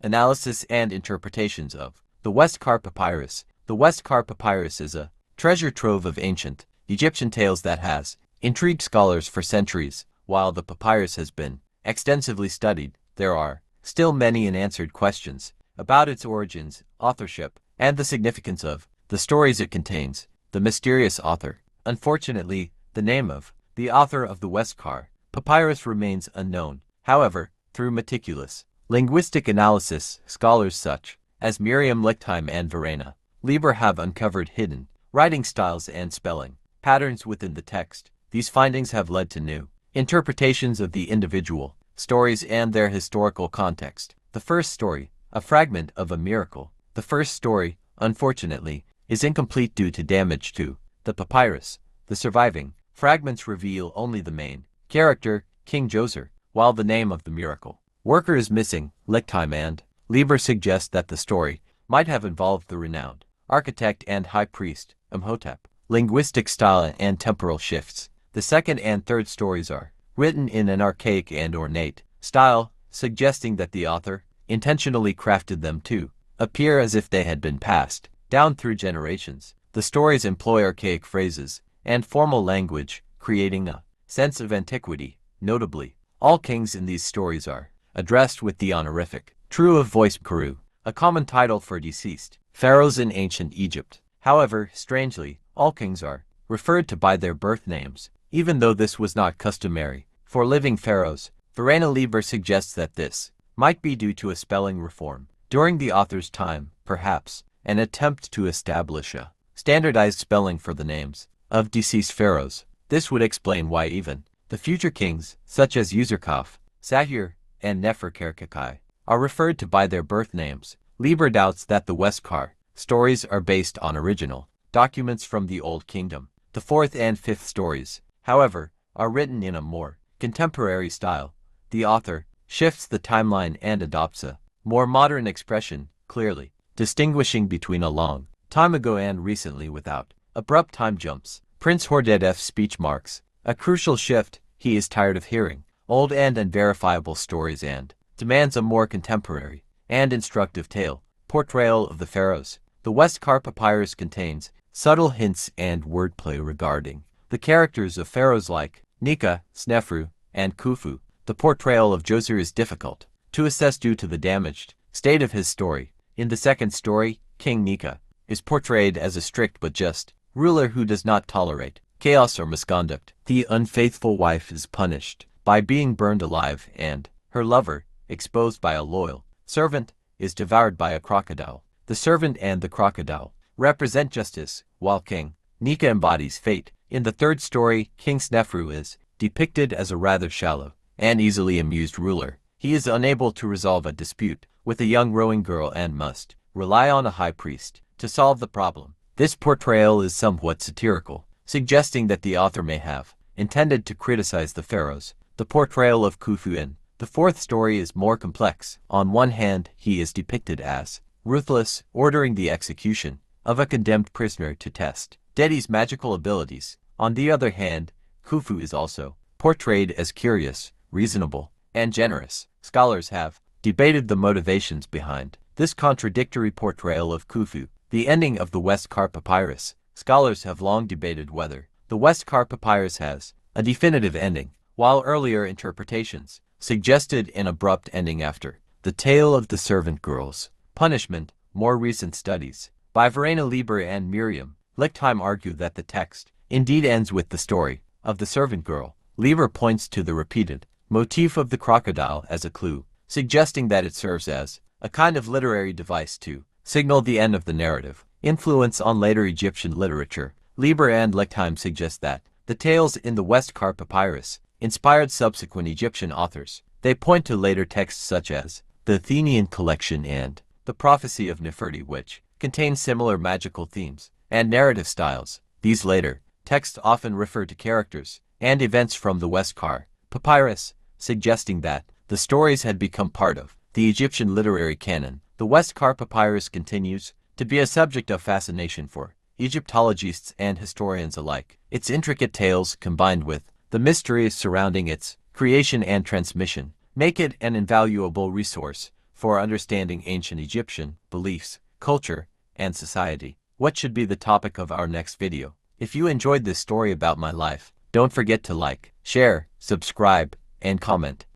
analysis and interpretations of the Westcar Papyrus. The Westcar Papyrus is a treasure trove of ancient Egyptian tales that has intrigued scholars for centuries. While the papyrus has been extensively studied, there are still many unanswered questions about its origins, authorship, and the significance of the stories it contains. The mysterious author. Unfortunately, the name of the author of the Westcar Papyrus remains unknown. However, through meticulous linguistic analysis, scholars such as Miriam Lichtheim and Verena Lieber have uncovered hidden writing styles and spelling patterns within the text. These findings have led to new interpretations of the individual stories and their historical context. The first story, a fragment of a miracle. The first story, unfortunately, is incomplete due to damage to the papyrus. The surviving fragments reveal only the main character, King Djoser, while the name of the miracle worker is missing. Lichtheim and Lieber suggest that the story might have involved the renowned architect and high priest, Imhotep. Linguistic style and temporal shifts. The second and third stories are written in an archaic and ornate style, suggesting that the author intentionally crafted them to appear as if they had been passed down through generations. The stories employ archaic phrases and formal language, creating a sense of antiquity. Notably, all kings in these stories are addressed with the honorific True of Voice Khufu, a common title for deceased pharaohs in ancient Egypt. However, strangely, all kings are referred to by their birth names, even though this was not customary for living pharaohs. Verena Lieber suggests that this might be due to a spelling reform during the author's time, perhaps an attempt to establish a standardized spelling for the names of deceased pharaohs. This would explain why even the future kings, such as Userkaf, Sahir, and Neferkerkkai, are referred to by their birth names. Lieber doubts that the Westcar stories are based on original documents from the Old Kingdom. The fourth and fifth stories, however, are written in a more contemporary style. The author shifts the timeline and adopts a more modern expression, clearly distinguishing between a long time ago and recently without abrupt time jumps. Prince Hordedef's speech marks a crucial shift. He is tired of hearing old and unverifiable stories and demands a more contemporary and instructive tale. Portrayal of the pharaohs. The Westcar Papyrus contains subtle hints and wordplay regarding the characters of pharaohs like Nika, Snefru, and Khufu. The portrayal of Djoser is difficult to assess due to the damaged state of his story. In the second story, King Nika is portrayed as a strict but just ruler who does not tolerate chaos or misconduct. The unfaithful wife is punished by being burned alive, and her lover, exposed by a loyal servant, is devoured by a crocodile. The servant and the crocodile represent justice, while King Nika embodies fate. In the third story, King Snefru is depicted as a rather shallow and easily amused ruler. He is unable to resolve a dispute with a young rowing girl and must rely on a high priest to solve the problem. This portrayal is somewhat satirical, suggesting that the author may have intended to criticize the pharaohs. The portrayal of Khufu in the fourth story is more complex. On one hand, he is depicted as ruthless, ordering the execution of a condemned prisoner to test Dedi's magical abilities. On the other hand, Khufu is also portrayed as curious, reasonable, and generous. Scholars have debated the motivations behind this contradictory portrayal of Khufu. The ending of the Westcar Papyrus. Scholars have long debated whether the Westcar Papyrus has a definitive ending, while earlier interpretations suggested an abrupt ending after the tale of the servant girl's punishment. More recent studies by Verena Lieber and Miriam Lichtheim argue that the text indeed ends with the story of the servant girl. Lieber points to the repeated motif of the crocodile as a clue, suggesting that it serves as a kind of literary device to signal the end of the narrative. Influence on later Egyptian literature. Lieber and Lichtheim suggest that the tales in the Westcar Papyrus inspired subsequent Egyptian authors. They point to later texts such as the Athenian collection and the Prophecy of Nefertiti, which contain similar magical themes and narrative styles. These later texts often refer to characters and events from the Westcar Papyrus, suggesting that the stories had become part of the Egyptian literary canon. The Westcar Papyrus continues to be a subject of fascination for Egyptologists and historians alike. Its intricate tales, combined with the mysteries surrounding its creation and transmission, make it an invaluable resource for understanding ancient Egyptian beliefs, culture, and society. What should be the topic of our next video? If you enjoyed this story about my life, don't forget to like, share, subscribe, and comment.